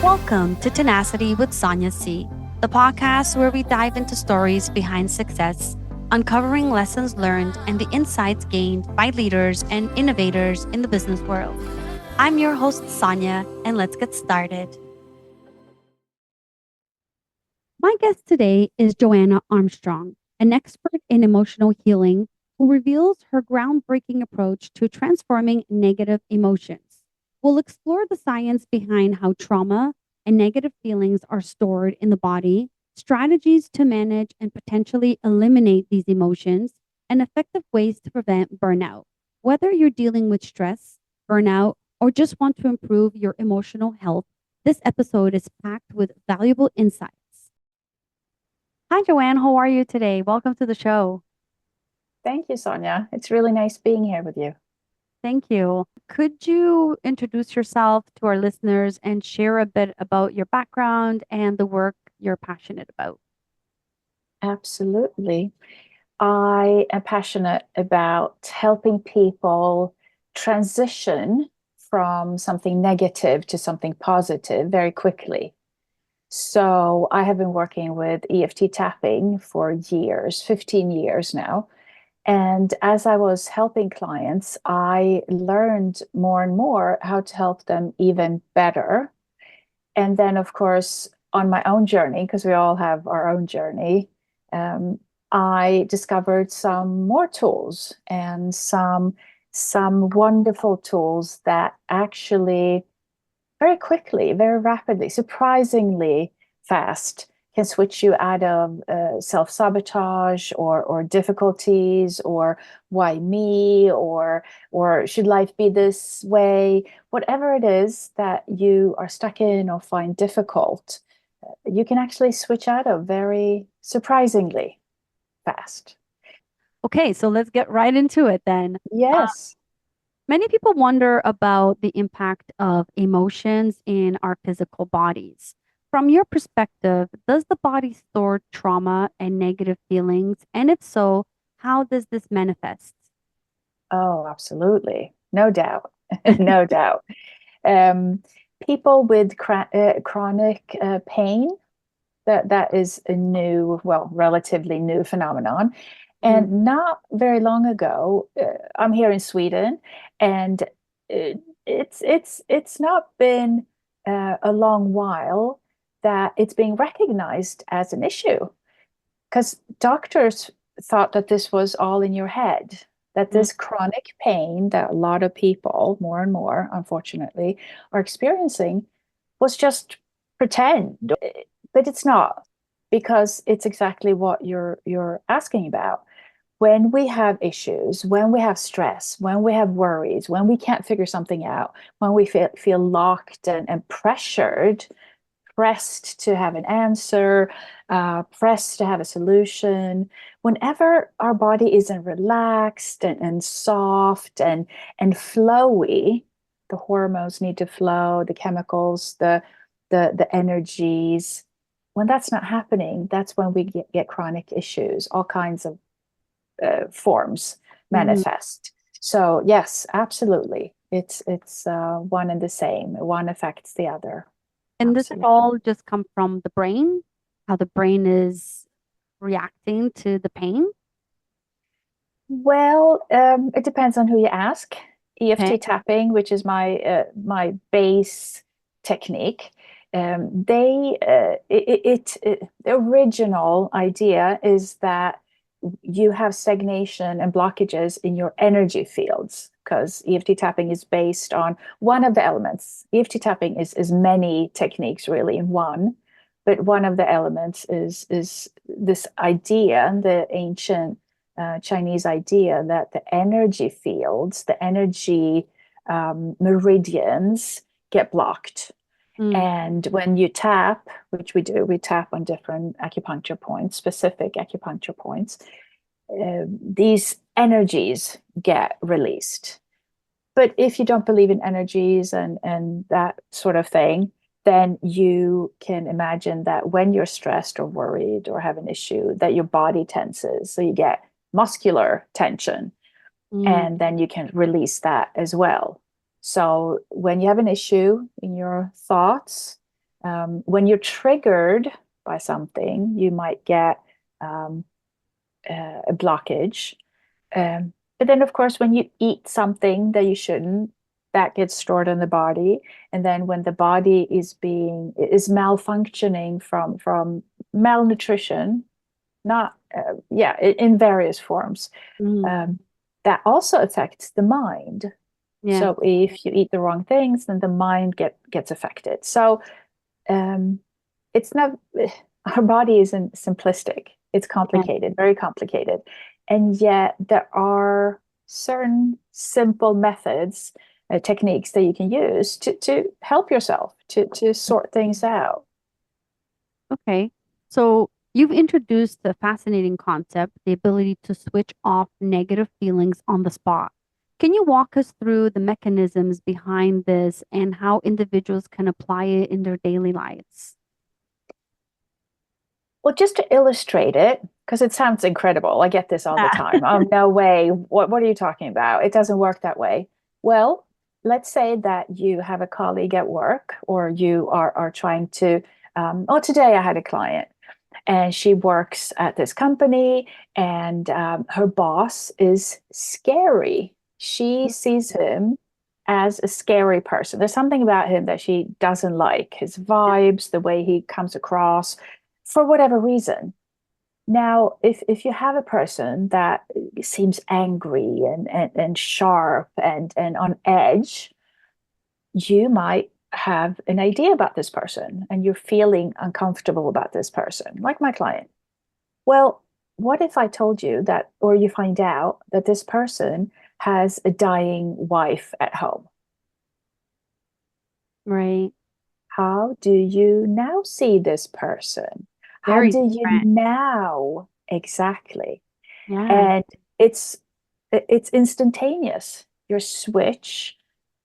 Welcome to Tenacity with Sonia C., the podcast where we dive into stories behind success, uncovering lessons learned and the insights gained by leaders and innovators in the business world. I'm your host, Sonia, and let's get started. My guest today is Joanna Armstrong, an expert in emotional healing who reveals her groundbreaking approach to transforming negative emotions. We'll explore the science behind how trauma and negative feelings are stored in the body, strategies to manage and potentially eliminate these emotions, and effective ways to prevent burnout. Whether you're dealing with stress, burnout, or just want to improve your emotional health, this episode is packed with valuable insights. Hi, Joanne. How are you today? Welcome to the show. Thank you, Sonia. It's really nice being here with you. Thank you. Could you introduce yourself to our listeners and share a bit about your background and the work you're passionate about? Absolutely. I am passionate about helping people transition from something negative to something positive very quickly. So I have been working with EFT tapping for years, 15 years now. And as I was helping clients, I learned more and more how to help them even better. And then, of course, on my own journey, because we all have our own journey, um, I discovered some more tools and some wonderful tools that actually very quickly, very rapidly, surprisingly fast, can switch you out of self-sabotage or difficulties or why me or should life be this way, whatever it is that you are stuck in or find difficult, you can actually switch out of very surprisingly fast. Okay, so let's get right into it then. Yes. Many people wonder about the impact of emotions in our physical bodies. From your perspective, does the body store trauma and negative feelings? And if so, how does this manifest? Oh, absolutely. No doubt. No doubt. Um, People with chronic pain, that is a new, well, relatively new phenomenon. Mhm. And not very long ago, I'm here in Sweden, and it's not been a long while that it's being recognized as an issue because doctors thought that this was all in your head, that Mm. this chronic pain that a lot of people, more and more, unfortunately, are experiencing was just pretend. But it's not, because it's exactly what you're asking about. When we have issues, when we have stress, when we have worries, when we can't figure something out, when we feel locked and pressured, pressed to have an answer, pressed to have a solution. Whenever our body isn't relaxed and soft and flowy, the hormones need to flow, the chemicals, the energies. When that's not happening, that's when we get chronic issues, all kinds of forms Mhm. manifest. So yes, absolutely. It's one and the same. One affects the other. And does it Absolutely. all just come from the brain? How the brain is reacting to the pain? Well, it depends on who you ask. Okay. EFT tapping, which is my base technique, the original idea is that you have stagnation and blockages in your energy fields because EFT tapping is based on one of the elements. EFT tapping is many techniques really in one, but one of the elements is this idea, the ancient Chinese idea that the energy fields, the energy meridians get blocked. Mm. And when you tap, which we do, we tap on different acupuncture points, specific acupuncture points, these energies get released. But if you don't believe in energies and that sort of thing, then you can imagine that when you're stressed or worried or have an issue, that your body tenses. So you get muscular tension, Mm. and then you can release that as well. So when you have an issue in your thoughts, When you're triggered by something, you might get um, a blockage. But then, of course, when you eat something that you shouldn't, that gets stored in the body. And then when the body is malfunctioning from malnutrition, not yeah, in various forms, Mm, um, that also affects the mind. yeah. So if you eat the wrong things, then the mind gets affected. So um, it's not our body isn't simplistic. It's Yeah. complicated, very complicated. And yet there are certain simple methods, techniques that you can use to help yourself to sort things out. Okay. So you've introduced the fascinating concept, the ability to switch off negative feelings on the spot. Can you walk us through the mechanisms behind this and how individuals can apply it in their daily lives? Well, just to illustrate it, because it sounds incredible. I get this all the Ah. time. Oh, no way. What are you talking about? It doesn't work that way. Well, let's say that you have a colleague at work or you are trying to, oh, today I had a client and she works at this company and her boss is scary. She sees him as a scary person. There's something about him that she doesn't like, his vibes, the way he comes across, for whatever reason. Now, if you have a person that seems angry and sharp and on edge, you might have an idea about this person and you're feeling uncomfortable about this person, like my client. Well, what if I told you that, or you find out that this person has a dying wife at home? Right. How do you now see this person? How Very do you different. now exactly? Yeah. And it's it's instantaneous. Your switch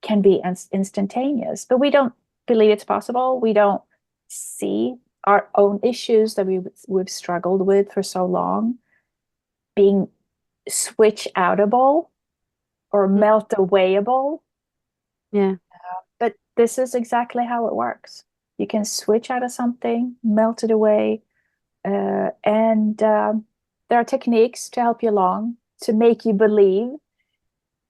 can be instantaneous, but we don't believe it's possible. We don't see our own issues that we've struggled with for so long being switch outable or Mm, melt awayable. yeah. But this is exactly how it works. You can switch out of something, melt it away, and there are techniques to help you along to make you believe.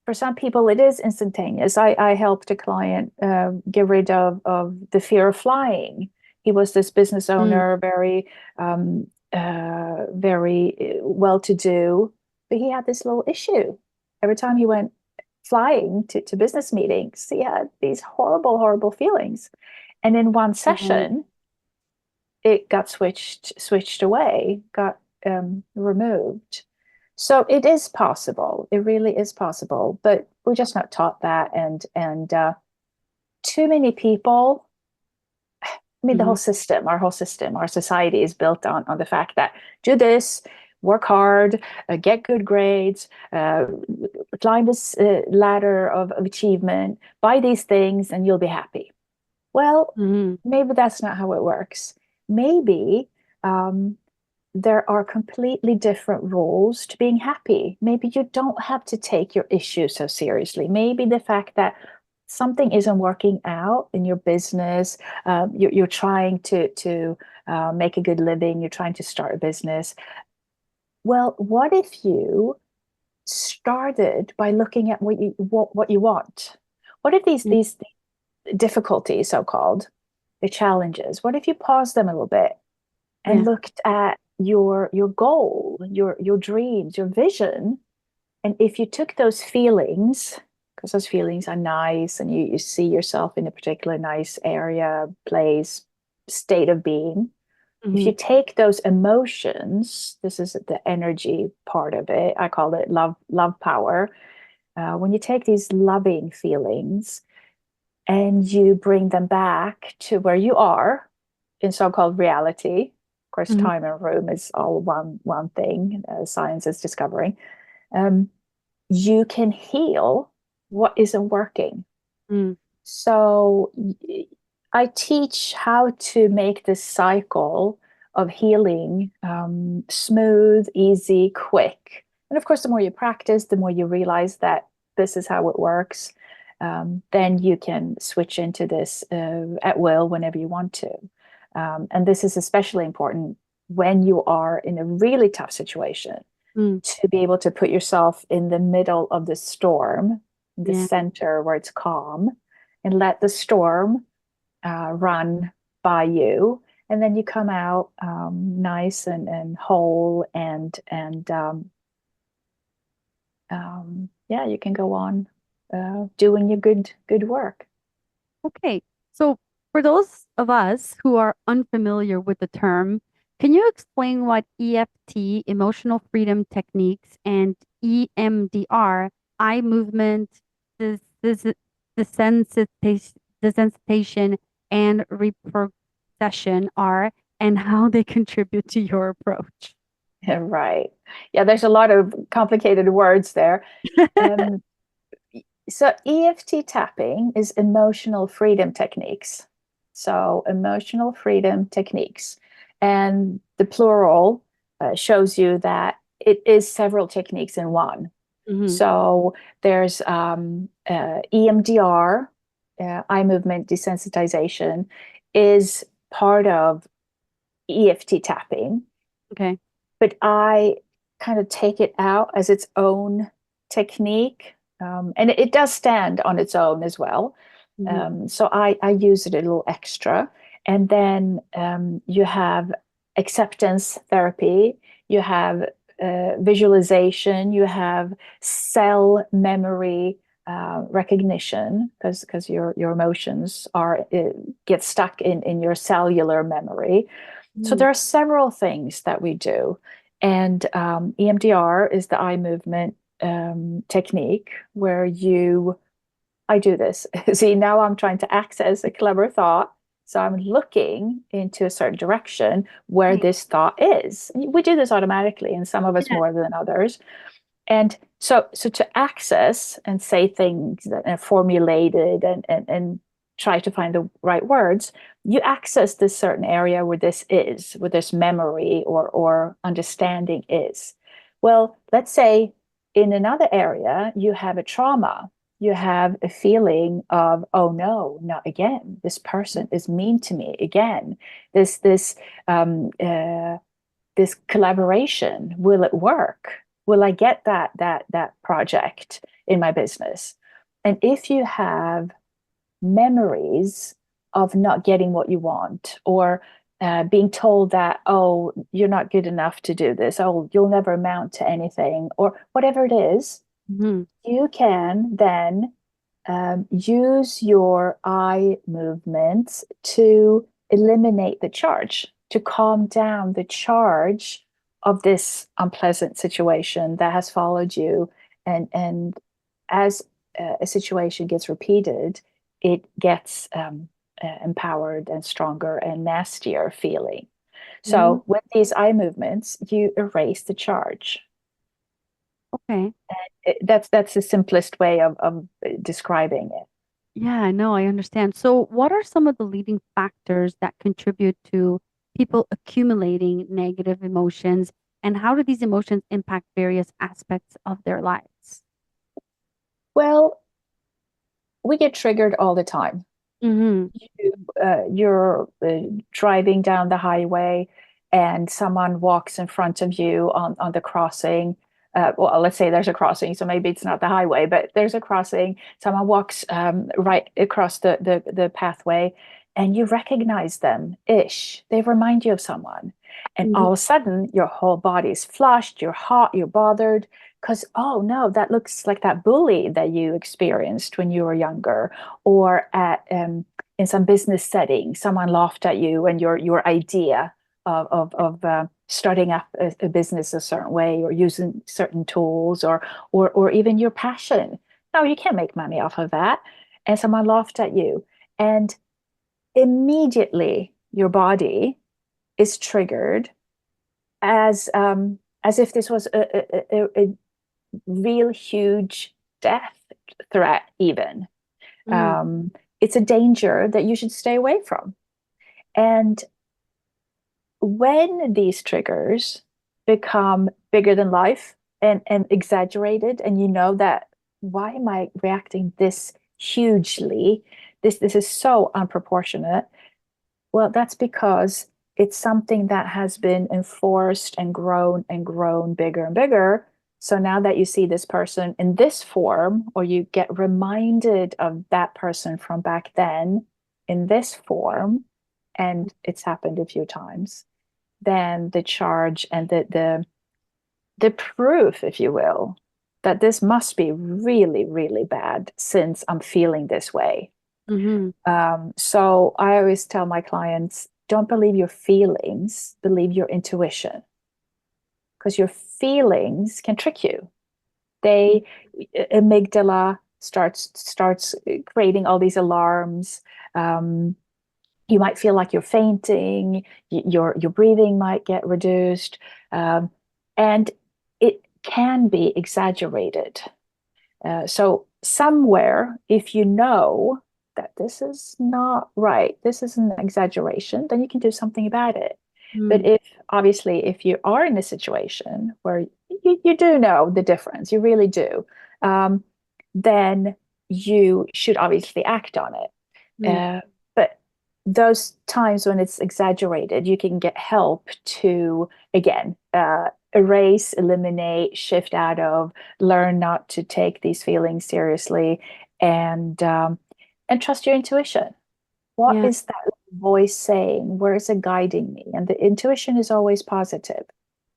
For some people, it is instantaneous. I helped a client get rid of the fear of flying. He was this business Mm, owner, very well to do, but he had this little issue. Every time he went flying to business meetings, he had these horrible, horrible feelings. And in one right. session, it got switched away, got removed. So it is possible. It really is possible, but we're just not taught that, and too many people. I mean, the Hmm. whole system, our whole system, our society is built on the fact that do this, work hard, get good grades, climb this ladder of achievement, buy these things, and you'll be happy. Well, Hmm. maybe that's not how it works. Maybe um, there are completely different rules to being happy. Maybe you don't have to take your issue so seriously. Maybe the fact that something isn't working out in your business, you're trying to make a good living, you're trying to start a business. Well, what if you started by looking at what you want? What if these difficulties, so called, the challenges, what if you pause them a little bit and Yeah. looked at your goal, your dreams, your vision, and if you took those feelings, because those feelings are nice, and you see yourself in a particular nice area, place, state of being. If Hmm. you take those emotions, this is the energy part of it. I call it love power. When you take these loving feelings and you bring them back to where you are in so-called reality. Of course, Hmm. time and room is all one thing. Science is discovering. Um, you can heal what isn't working. Mm, So I teach how to make this cycle of healing smooth, easy, quick. And of course, the more you practice, the more you realize that this is how it works. then you can switch into this at will whenever you want to. And this is especially important when you are in a really tough situation, Mm, to be able to put yourself in the middle of the storm, in the yeah. center where it's calm, and let the storm run by you. And then you come out nice and whole, and yeah, you can go on doing your good work. Okay. So for those of us who are unfamiliar with the term, can you explain what EFT, emotional freedom techniques, and EMDR, eye movement, this, desensitization, and reprocession are, and how they contribute to your approach? Right. Yeah, there's a lot of complicated words there. Um, so EFT tapping is emotional freedom techniques. So emotional freedom techniques. And the plural shows you that it is several techniques in one. Hmm. So there's EMDR, eye movement desensitization, is part of EFT tapping, Okay. but I kind of take it out as its own technique. And it does stand on its own as well. Hmm. So I use it a little extra. And then you have acceptance therapy, you have visualization, you have cell memory recognition, because your emotions are get stuck in your cellular memory. So Mm. there are several things that we do. And EMDR is the eye movement technique where I do this. See, now I'm trying to access a clever thought. So I'm looking into a certain direction where Okay. this thought is. We do this automatically, and some of us Yeah. more than others. And so to access and say things that are formulated and try to find the right words, you access this certain area where this is, where this memory or understanding is. Well, let's say in another area, you have a trauma. You have a feeling of, oh no, not again. This person is mean to me again. This um, uh, this collaboration, will it work? Will I get that project in my business? And if you have memories of not getting what you want, or being told that, oh, you're not good enough to do this, oh, you'll never amount to anything, or whatever it is, Hmm. you can then use your eye movements to eliminate the charge, to calm down the charge of this unpleasant situation that has followed you. And as a situation gets repeated, it gets empowered and stronger and nastier feeling. Mm. So with these eye movements, you erase the charge. Okay. That's the simplest way of describing it. Yeah, no, I understand. So, what are some of the leading factors that contribute to people accumulating negative emotions, and how do these emotions impact various aspects of their lives? Well, we get triggered all the time. Mm-hmm. You're driving down the highway and someone walks in front of you on the crossing. Well, let's say there's a crossing, so maybe it's not the highway, but there's a crossing. Someone walks right across the pathway, and you recognize them ish. They remind you of someone. And Mm-hmm. all of a sudden, your whole body is flushed, you're hot, you're bothered, because, oh no, that looks like that bully that you experienced when you were younger, or at in some business setting, someone laughed at you and your idea of starting up a business a certain way, or using certain tools, or even your passion. No, you can't make money off of that. And someone laughed at you, and immediately your body is triggered as if this was a real huge death threat, even. Mm-hmm. It's a danger that you should stay away from. And when these triggers become bigger than life and exaggerated, and you know that, why am I reacting this hugely. This is so unproportionate. Well, that's because it's something that has been enforced and grown bigger and bigger. So now that you see this person in this form, or you get reminded of that person from back then in this form, and it's happened a few times, then the charge and the proof, if you will, that this must be really, really bad since I'm feeling this way. Mm-hmm. So I always tell my clients, don't believe your feelings, believe your intuition, because your feelings can trick you. They amygdala starts creating all these alarms. Um, you might feel like you're fainting. Your breathing might get reduced, and it can be exaggerated. So somewhere, if you know that this is not right, this is an exaggeration, then you can do something about it. But Mm. if obviously, if you are in a situation where you do know the difference, you really do, um, then you should obviously act on it. Mm. But those times when it's exaggerated, you can get help to, again, erase, eliminate, shift out of, learn not to take these feelings seriously, and trust your intuition. What Yeah. is that voice saying? Where is it guiding me? And the intuition is always positive.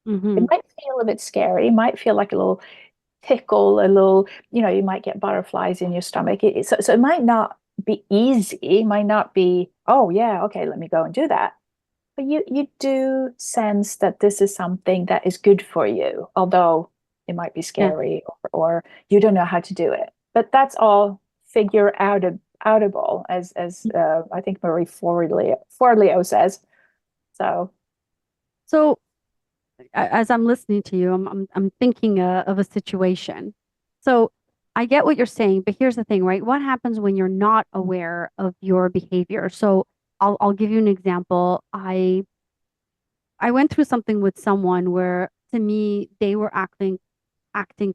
It Mm-hmm. might feel a bit scary, it might feel like a little tickle, a little, you might get butterflies in your stomach. So it might not be easy, it might not be, oh yeah, okay, let me go and do that. But you do sense that this is something that is good for you, although it might be Yeah. scary, or you don't know how to do it. But that's all figure outable, as I think Marie Forleo says. So So as I'm listening to you, I'm thinking of a situation. So I get what you're saying, but here's the thing, right? What happens when you're not aware of your behavior? So I'll give you an example. I went through something with someone where to me they were acting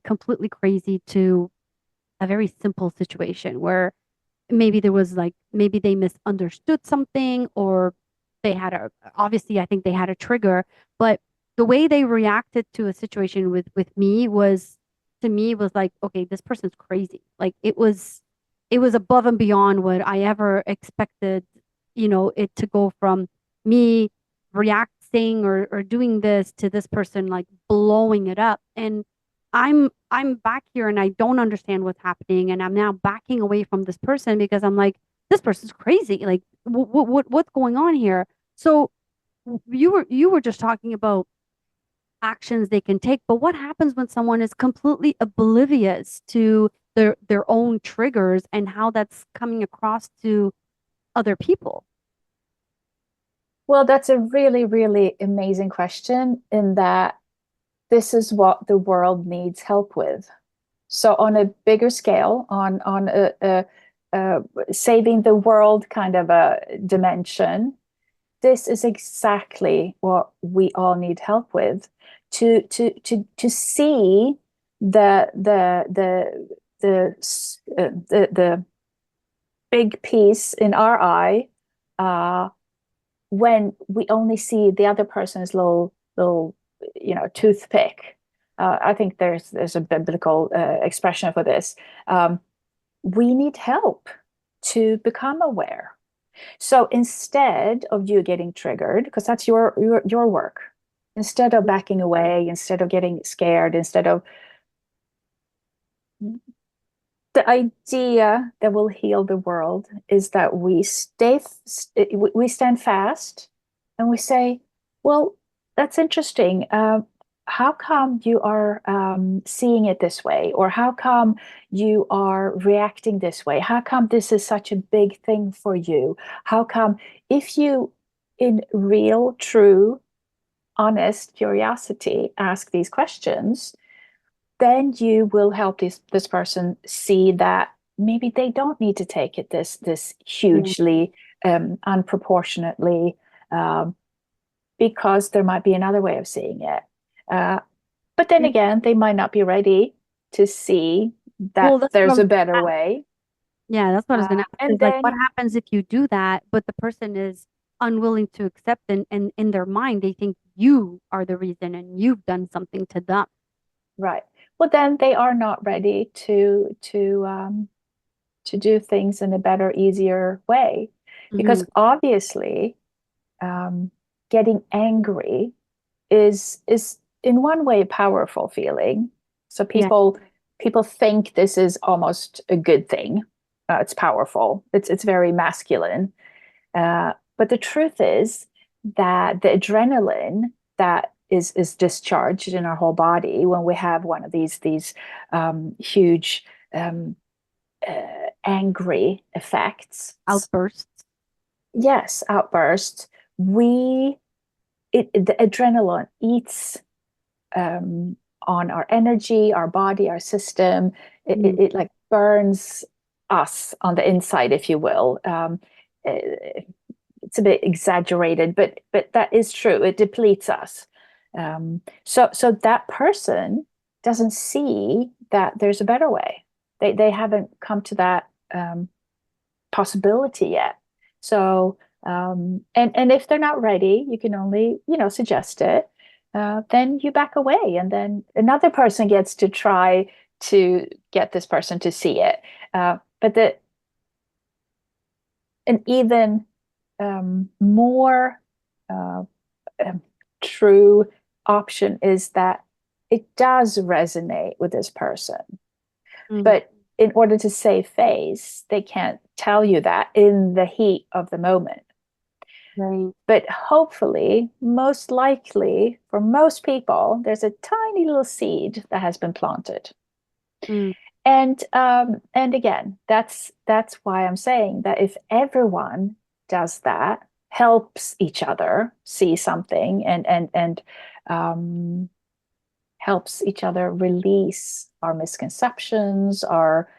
completely crazy to a very simple situation where maybe there was like maybe they misunderstood something or they had a obviously I think they had a trigger, but the way they reacted to a situation with me was to me was like, okay, this person's crazy. Like it was above and beyond what I ever expected, it to go from me reacting or doing this to this person like blowing it up. And I'm back here and I don't understand what's happening, and I'm now backing away from this person because I'm like, this person's crazy. Like, what's going on here? So you were just talking about actions they can take, but what happens when someone is completely oblivious to their own triggers and how that's coming across to other people? well, that's a really, really amazing question, in that this is what the world needs help with. So on a bigger scale, on a saving the world kind of a dimension, this is exactly what we all need help with, to see the big piece in our eye, uh, when we only see the other person's little toothpick. I think there's a biblical expression for this. We need help to become aware. So instead of you getting triggered, because that's your work, instead of backing away, instead of getting scared, instead of, the idea that will heal the world is that we stand fast, and we say, well, that's interesting. How come you are seeing it this way? Or how come you are reacting this way? How come this is such a big thing for you? How come, if you, in real, true, honest curiosity, ask these questions, then you will help this person see that maybe they don't need to take it this Yeah. hugely, unproportionately, um, because there might be another way of seeing it. Uh, but then Yeah. again, they might not be ready to see that Well, that's what there's I'm a better way. Yeah, that's what I was gonna ask. And Is like, what then, happens if you do that, but the person is unwilling to accept, and in their mind they think you are the reason and you've done something to them. right. Well, then they are not ready to do things in a better, easier way. Hmm. Because obviously, um, getting angry is in one way a powerful feeling. So Yeah. people think this is almost a good thing. It's powerful. It's very masculine. But the truth is that the adrenaline that is discharged in our whole body when we have one of these huge um, angry effects, Outbursts. yes, outbursts, we the adrenaline eats on our energy, our body, our system. Mm. It like burns us on the inside, if you will. Uh, it's a bit exaggerated, but that is true. It depletes us. So that person doesn't see that there's a better way. They haven't come to that possibility yet. So and if they're not ready, you can only suggest it. Then you back away, and then another person gets to try to get this person to see it. But the an even more uh, um, true option is that it does resonate with this person. Mm. But in order to save face, they can't tell you that in the heat of the moment. Right. But hopefully, most likely, for most people, there's a tiny little seed that has been planted. Mm. And again, that's why I'm saying that if everyone does that, helps each other see something, and um, helps each other release our misconceptions, our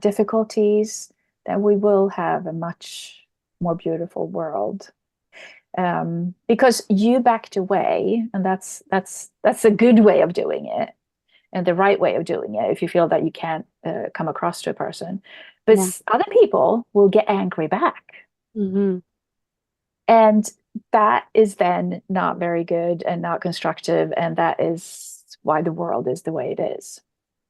difficulties, then we will have a much more beautiful world. Because you backed away, and that's a good way of doing it, and the right way of doing it. If you feel that you can't come across to a person, but Yeah. other people will get angry back, Hmm. and that is then not very good and not constructive, and that is why the world is the way it is.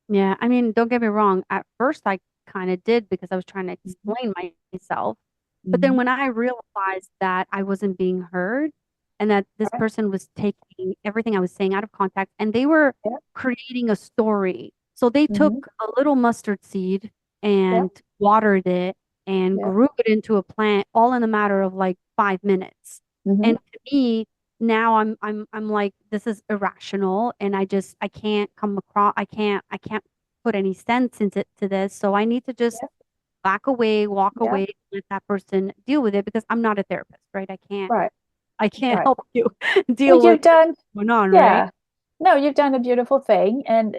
Yeah. I mean, don't get me wrong. At first, I kind of did because I was trying to Mhm. explain myself. But then Mhm. when I realized that I wasn't being heard and that this Right. person was taking everything I was saying out of context and they were Yeah. creating a story. So they took Mhm. a little mustard seed Yeah. and watered it and Yeah. grew it into a plant all in a matter of like 5 minutes. Mhm. And to me, now I'm like, this is irrational and I can't come across I can't put any sense into this. So I need to just Yeah. back away, walk Yeah. away, let that person deal with it because I'm not a therapist, right? Right. I can't Right. help you Well, deal with you've done, what's going on, right? yeah. No, you've done a beautiful thing, and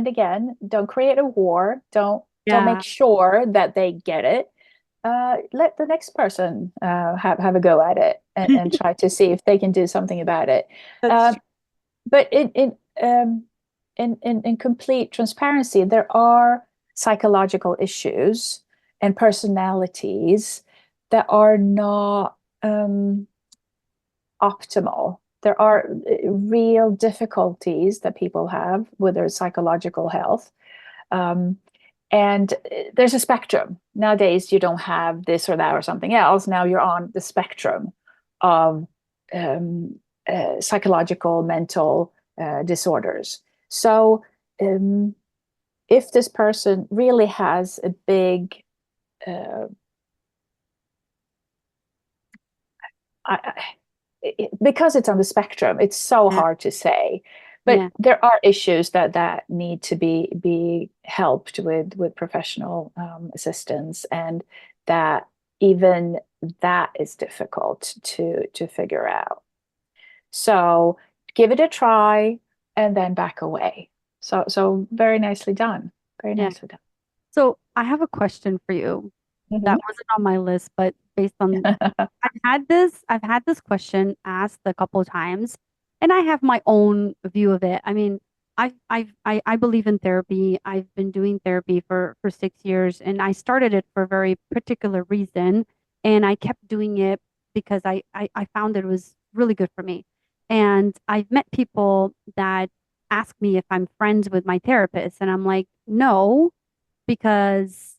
again, don't create a war. Don't make Yeah, sure that they get it. Let the next person have a go at it, and try to see if they can do something about it. that's Uh, true. but in complete transparency, there are psychological issues and personalities that are not optimal. There are real difficulties that people have with their psychological health. Um, and there's a spectrum. Nowadays, you don't have this or that or something else. Now you're on the spectrum of um, psychological, mental disorders. So, um, if this person really has a big, uh, because it's on the spectrum, it's so Yeah, hard to say. But yeah, there are issues that need to be helped with professional assistance, and that even that is difficult to figure out. So give it a try and then back away. So very nicely done. Very yeah. nicely So I have a question for you that done. wasn't on my list, but based on Mhm. I've had this question asked a couple of times, and I have my own view of it. I mean, I believe in therapy. I've been doing therapy for 6 years, and I started it for a very particular reason. And I kept doing it because I found it was really good for me. And I've met people that ask me if I'm friends with my therapist, and I'm like, no, because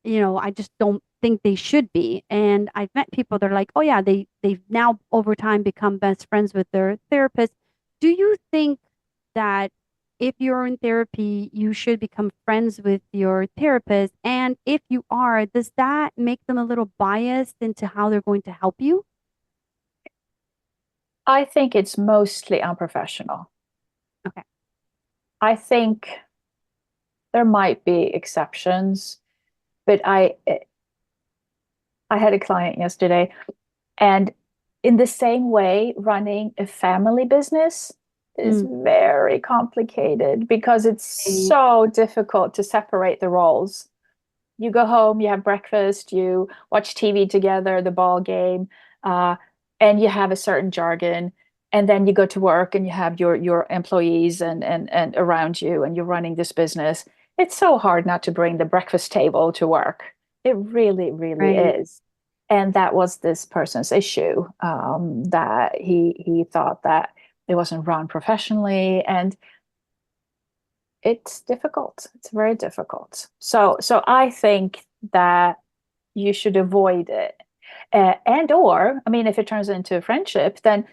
I just don't think they should be. And I've met people that are like, oh yeah, they've now over time become best friends with their therapist. Do you think that if you're in therapy, you should become friends with your therapist? And if you are, does that make them a little biased into how they're going to help you? I think it's mostly unprofessional. Okay. I think there might be exceptions, but I had a client yesterday, and in the same way, running a family business is Mm. very complicated because it's Right. so difficult to separate the roles. You go home, you have breakfast, you watch TV together, the ball game, uh, and you have a certain jargon. And then you go to work and you have your employees and around you, and you're running this business. It's so hard not to bring the breakfast table to work. It really, really Right. is. And that was this person's issue, that he thought that it wasn't run professionally, and it's difficult. It's very difficult. So I think that you should avoid it. And or, I mean, if it turns into a friendship, then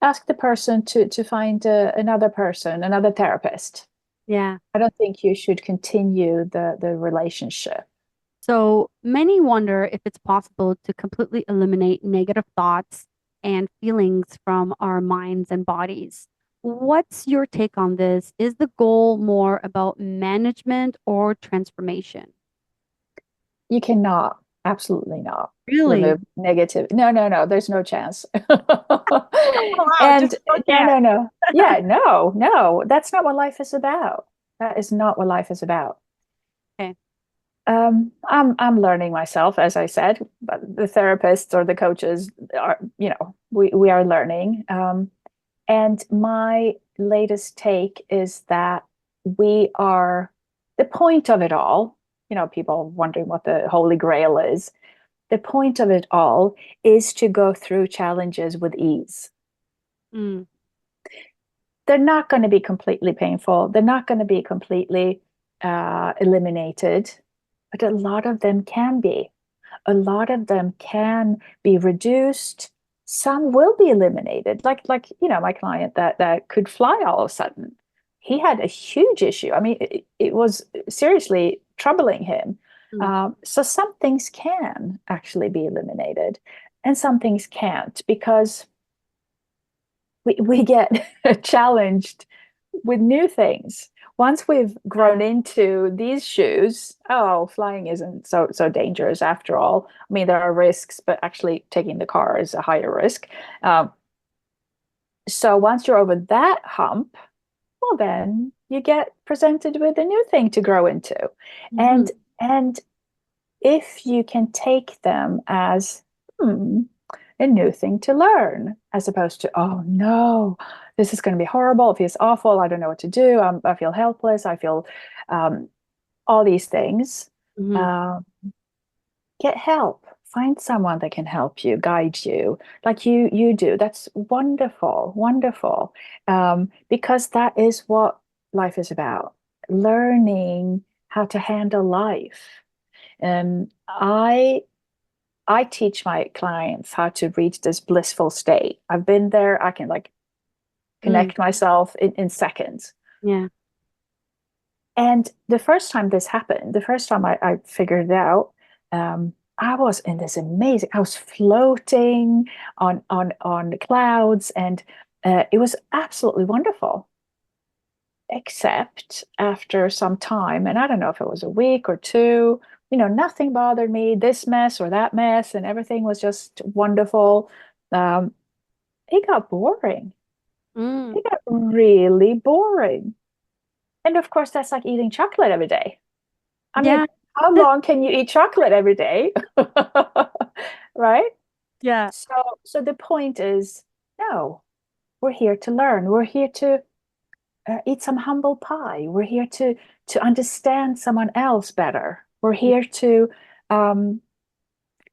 ask the person to find another person, another therapist. Yeah. I don't think you should continue the relationship. So many wonder if it's possible to completely eliminate negative thoughts and feelings from our minds and bodies. What's your take on this? Is the goal more about management or transformation? You cannot, absolutely not Really? remove negative. No, no, no, there's no chance. Oh, wow, And just you no, can't. no, no. Yeah, no, no, that's not what life is about. That is not what life is about. Okay. I'm learning myself, as I said, but the therapists or the coaches are, we are learning. And my latest take is that we are the point of it all. People wondering what the Holy Grail is. The point of it all is to go through challenges with ease. Mm, They're not going to be completely painful. They're not going to be completely eliminated, but a lot of them can be. A lot of them can be reduced. Some will be eliminated. Like my client that could fly all of a sudden. He had a huge issue. I mean, it was seriously troubling him. mm, So some things can actually be eliminated, and some things can't because we get challenged with new things. Once we've grown into these shoes, oh, flying isn't so dangerous after all. I mean, there are risks, but actually taking the car is a higher risk. Um, so once you're over that hump, well, then you get presented with a new thing to grow into, mhm. and if you can take them as a new thing to learn, as opposed to, oh no, this is going to be horrible. It feels awful. I don't know what to do. I feel helpless. I feel um, all these things. Mhm. Uh, get help. Find someone that can help you, guide you, like you do. That's wonderful, wonderful, because that is what life is about. Learning how to handle life. And I teach my clients how to reach this blissful state. I've been there. I can like Mm, connect myself in seconds. yeah. And the first time this happened, the first time I figured it out, I was in this amazing, I was floating on the clouds, and it was absolutely wonderful. Except after some time, and I don't know if it was a week or two, nothing bothered me, this mess or that mess, and everything was just wonderful. Um, it got boring. Mm, It got really boring. And of course, that's like eating chocolate every day. I mean, yeah. how long can you eat chocolate every day? Right? Yeah. So the point is, no, we're here to learn. We're here to eat some humble pie. We're here to understand someone else better. We're here um,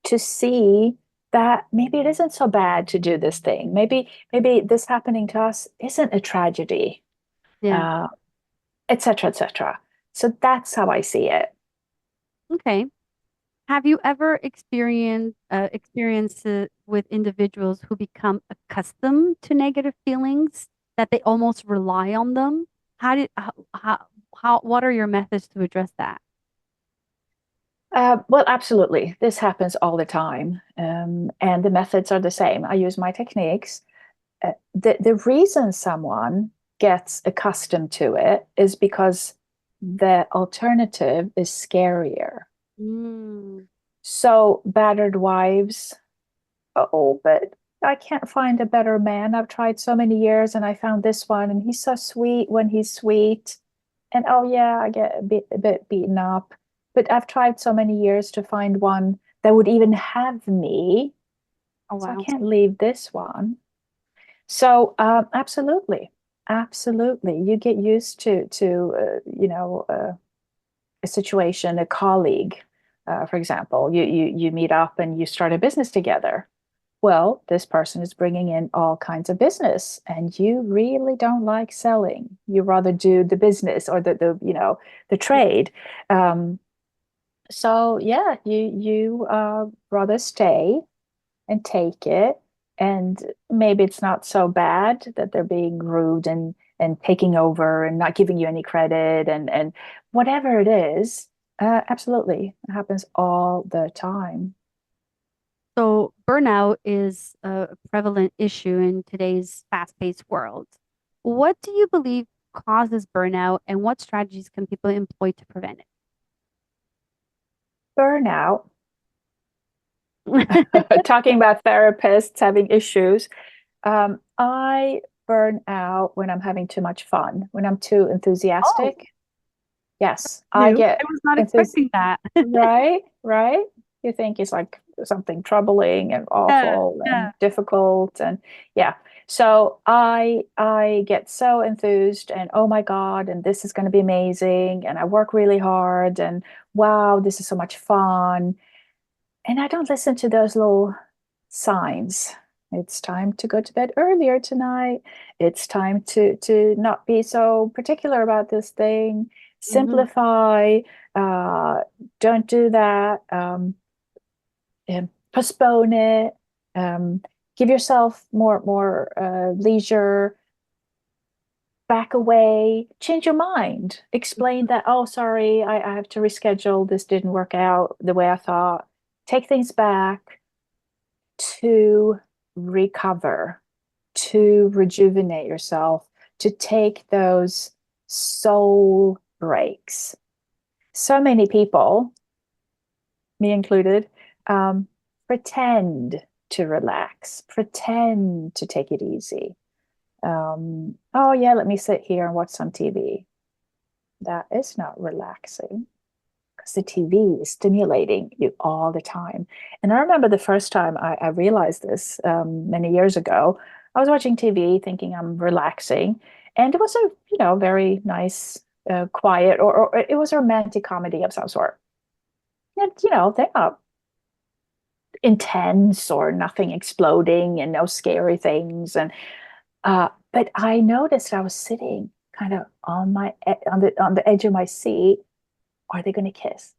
to see that maybe it isn't so bad to do this thing. Maybe this happening to us isn't a tragedy, Yeah. uh, et cetera, et cetera. So that's how I see it. Okay. Have you ever experienced it with individuals who become accustomed to negative feelings that they almost rely on them? How did what are your methods to address that? Well, absolutely. This happens all the time. And the methods are the same. I use my techniques. The reason someone gets accustomed to it is because the alternative is scarier. Mm. So, battered wives, oh, but I can't find a better man. I've tried so many years and I found this one, and he's so sweet when he's sweet. And oh, yeah, I get a bit beaten up. But I've tried so many years to find one that would even have me. Oh So I wow. can't leave this one. So absolutely, absolutely, you get used to a situation, a colleague, for example. You meet up and you start a business together. Well, this person is bringing in all kinds of business, and you really don't like selling. You rather do the business or the trade. Um, so yeah, you rather stay and take it. And maybe it's not so bad that they're being rude and taking over and not giving you any credit and whatever it is. Absolutely, it happens all the time. So burnout is a prevalent issue in today's fast-paced world. What do you believe causes burnout, and what strategies can people employ to prevent Burnout, it? talking about therapists having issues. I burn out when I'm having too much fun, when I'm too Oh, enthusiastic. Yes, I new. I get was not enthusiastic. expecting that. Right, right. You think it's like something troubling and Yeah, awful yeah. and difficult and yeah. So I get so enthused and oh my God, and this is going to be amazing and I work really hard and wow, this is so much fun. And I don't listen to those little signs. It's time to go to bed earlier tonight. It's time to not be so particular about this thing. Mhm. Simplify. Uh, don't do that. Postpone it. Um, give yourself more leisure. Back away. Change your mind. Explain that. Oh, sorry, I have to reschedule. This didn't work out the way I thought. Take things back to recover, to rejuvenate yourself, to take those soul breaks. So many people, me included, um, pretend to relax, pretend to take it easy. Oh, yeah, let me sit here and watch some TV. That is not relaxing because the TV is stimulating you all the time. And I remember the first time I realized this many years ago. I was watching TV thinking I'm relaxing, and it was a very nice, quiet, or it was a romantic comedy of some sort. And they're not intense or nothing exploding and no scary things. And but I noticed I was sitting kind of on the edge of my seat. Are they going to kiss?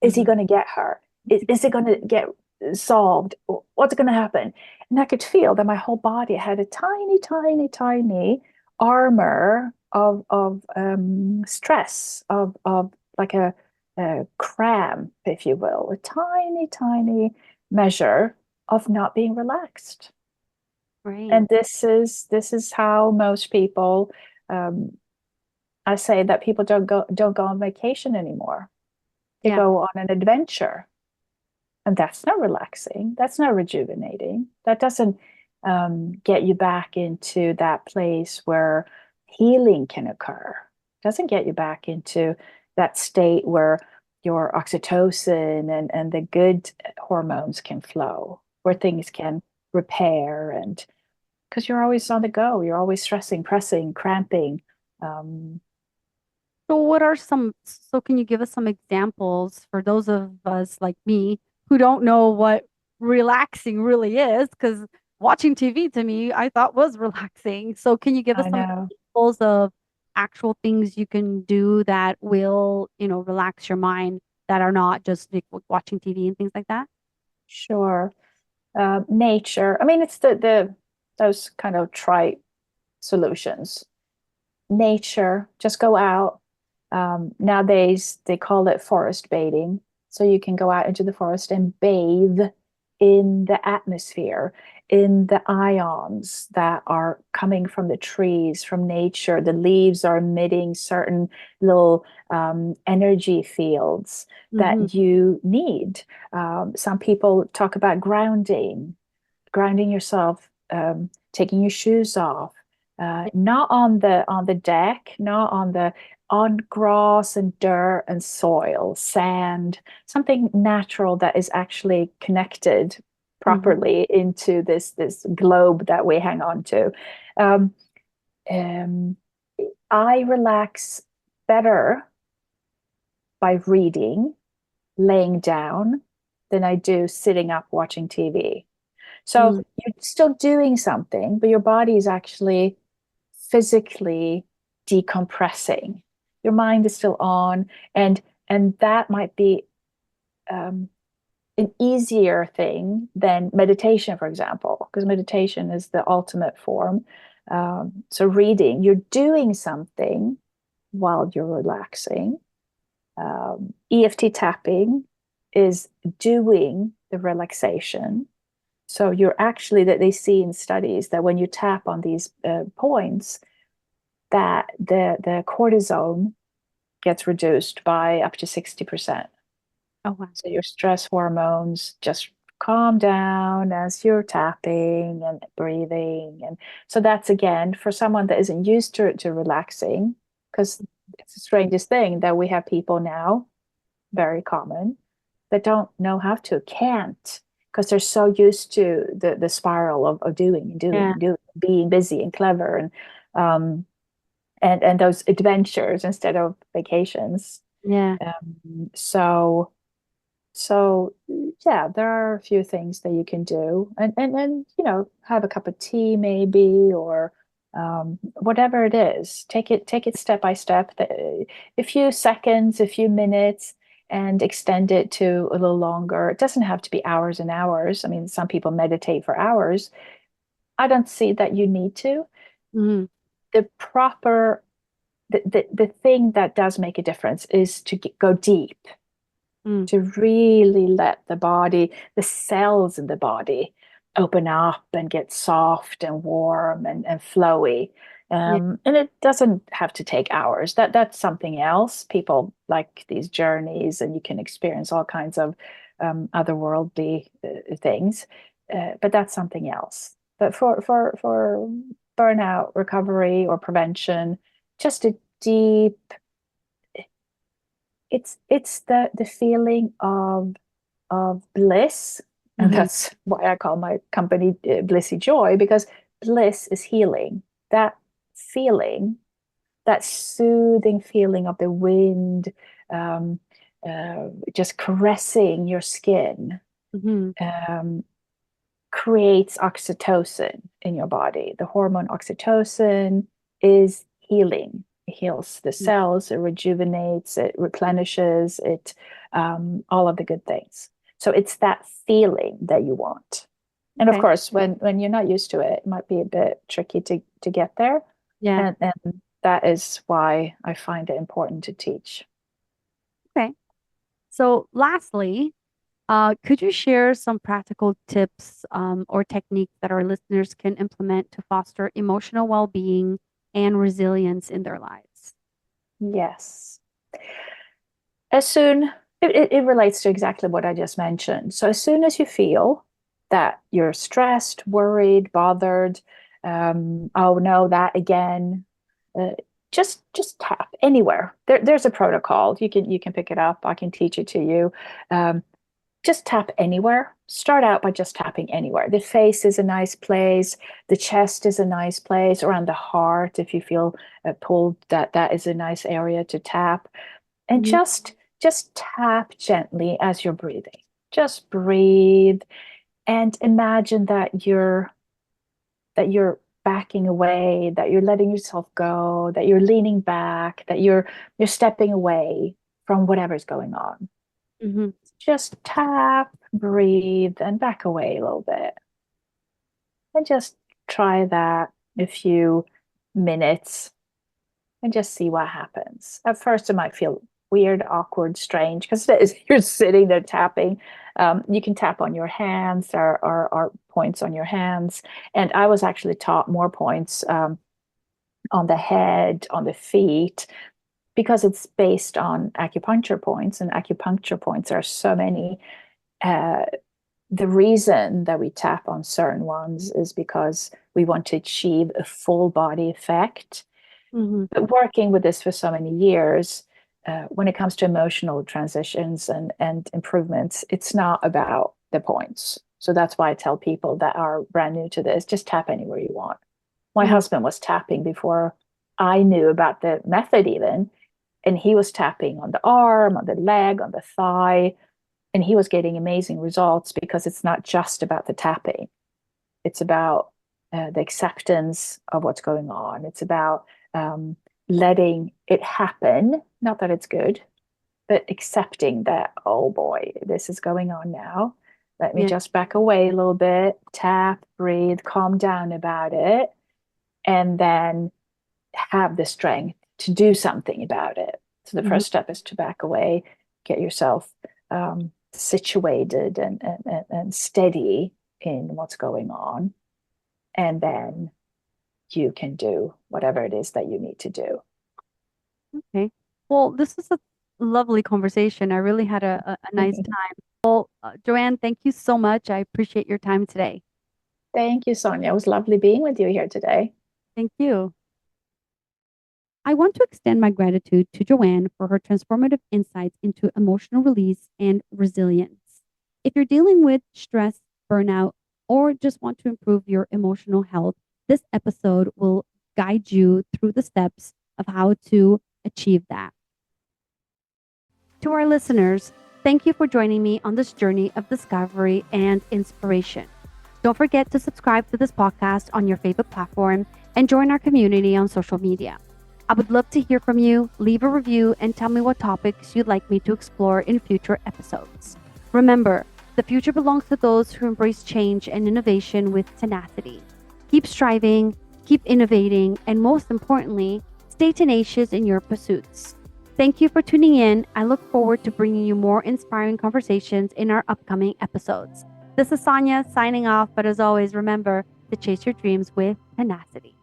Is he Mhm. going to get her? Is it going to get solved? What's going to happen? And I could feel that my whole body had a tiny, tiny, tiny armor of stress, of like a cramp, if you will, a tiny, tiny measure of not being relaxed. Right. And this is how most people, um, I say that people don't go on vacation anymore. They Yeah. go on an adventure. And that's not relaxing. That's not rejuvenating. That doesn't get you back into that place where healing can occur. Doesn't get you back into that state where your oxytocin and the good hormones can flow, where things can repair. And because you're always on the go, you're always stressing, pressing, cramping. Um, So what are so can you give us some examples for those of us like me who don't know what relaxing really is? Because watching TV to me, I thought was relaxing. So can you give us I some know. examples of actual things you can do that will, relax your mind that are not just like watching TV and things like that? Sure. Nature. I mean, it's the those kind of trite solutions. Nature, just go out. Nowadays, they call it forest bathing. So you can go out into the forest and bathe in the atmosphere, in the ions that are coming from the trees, from nature. The leaves are emitting certain little energy fields Mm-hmm. that you need. Some people talk about grounding yourself, taking your shoes off, not on the deck, not on grass and dirt and soil, sand, something natural that is actually connected Mm-hmm. properly into this globe that we hang on to. Um, um, I relax better by reading, laying down, than I do sitting up watching TV. So you're still doing something, but your body is actually physically decompressing. Your mind is still on, and that might be um, an easier thing than meditation, for example, because meditation is the ultimate form. So reading, you're doing something while you're relaxing. EFT tapping is doing the relaxation. So you're actually that they see in studies that when you tap on these points, that the cortisol gets reduced by up to 60%. Oh, wow. So your stress hormones just calm down as you're tapping and breathing. And so that's again for someone that isn't used to relaxing, because it's the strangest thing that we have people now, very common, that don't know how to, can't, because they're so used to the spiral of doing and doing Yeah. and doing, being busy and clever um and those adventures instead of vacations. Yeah. So so yeah, there are a few things that you can do, and have a cup of tea maybe, or whatever it is. Take it step by step. A few seconds, a few minutes, and extend it to a little longer. It doesn't have to be hours and hours. I mean, some people meditate for hours. I don't see that you need to. Mm-hmm. The proper the thing that does make a difference is to go deep, Mm. to really let the body, the cells in the body, open up and get soft and warm and flowy. Yeah. And it doesn't have to take hours. That's something else. People like these journeys, and you can experience all kinds of otherworldly things. But that's something else. But for burnout recovery or prevention, just a deep, it's the feeling of bliss, and Mm-hmm. that's why I call my company Blissy Joy, because bliss is healing. That feeling, that soothing feeling of the wind, um, just caressing your skin, Mm-hmm. um, creates oxytocin in your body. The hormone oxytocin is healing. It heals the cells, it rejuvenates, it replenishes, it all of the good things. So it's that feeling that you want. And of Okay. course, when you're not used to it, it might be a bit tricky to get there. Yeah. And that is why I find it important to teach. Okay. So lastly, could you share some practical tips or techniques that our listeners can implement to foster emotional well-being and resilience in their lives? Yes. As soon it relates to exactly what I just mentioned. So as soon as you feel that you're stressed, worried, bothered, oh no, that again, uh, just tap anywhere. There's a protocol. You can pick it up. I can teach it to you. Um, just tap anywhere. Start out by just tapping anywhere. The face is a nice place. The chest is a nice place. Around the heart, if you feel pulled, that is a nice area to tap. And Mhm. just tap gently as you're breathing. Just breathe and imagine that you're backing away, that you're letting yourself go, that you're leaning back, that you're stepping away from whatever's going on. Mhm. Just tap, breathe, and back away a little bit. And just try that a few minutes and just see what happens. At first, it might feel weird, awkward, strange because you're sitting there tapping. You can tap on your hands or points on your hands. And I was actually taught more points on the head, on the feet, because it's based on acupuncture points, and acupuncture points are so many. Uh, the reason that we tap on certain ones is because we want to achieve a full body effect. Mhm. But working with this for so many years, when it comes to emotional transitions and improvements, it's not about the points. So that's why I tell people that are brand new to this, just tap anywhere you want. My Mhm. husband was tapping before I knew about the method even, and he was tapping on the arm, on the leg, on the thigh, and he was getting amazing results because it's not just about the tapping. It's about the acceptance of what's going on. It's about um, letting it happen. Not that it's good, but accepting that, oh boy, this is going on now. Let me Yeah. just back away a little bit, tap, breathe, calm down about it, and then have the strength to do something about it. So the Mhm. first step is to back away, get yourself situated and steady in what's going on. And then you can do whatever it is that you need to do. Okay. Well, this is a lovely conversation. I really had a nice time. Well, Joanne, thank you so much. I appreciate your time today. Thank you, Sonia. It was lovely being with you here today. Thank you. I want to extend my gratitude to Joanne for her transformative insights into emotional release and resilience. If you're dealing with stress, burnout, or just want to improve your emotional health, this episode will guide you through the steps of how to achieve that. To our listeners, thank you for joining me on this journey of discovery and inspiration. Don't forget to subscribe to this podcast on your favorite platform and join our community on social media. I would love to hear from you. Leave a review and tell me what topics you'd like me to explore in future episodes. Remember, the future belongs to those who embrace change and innovation with tenacity. Keep striving, keep innovating, and most importantly, stay tenacious in your pursuits. Thank you for tuning in. I look forward to bringing you more inspiring conversations in our upcoming episodes. This is Sonia signing off, but as always, remember to chase your dreams with tenacity.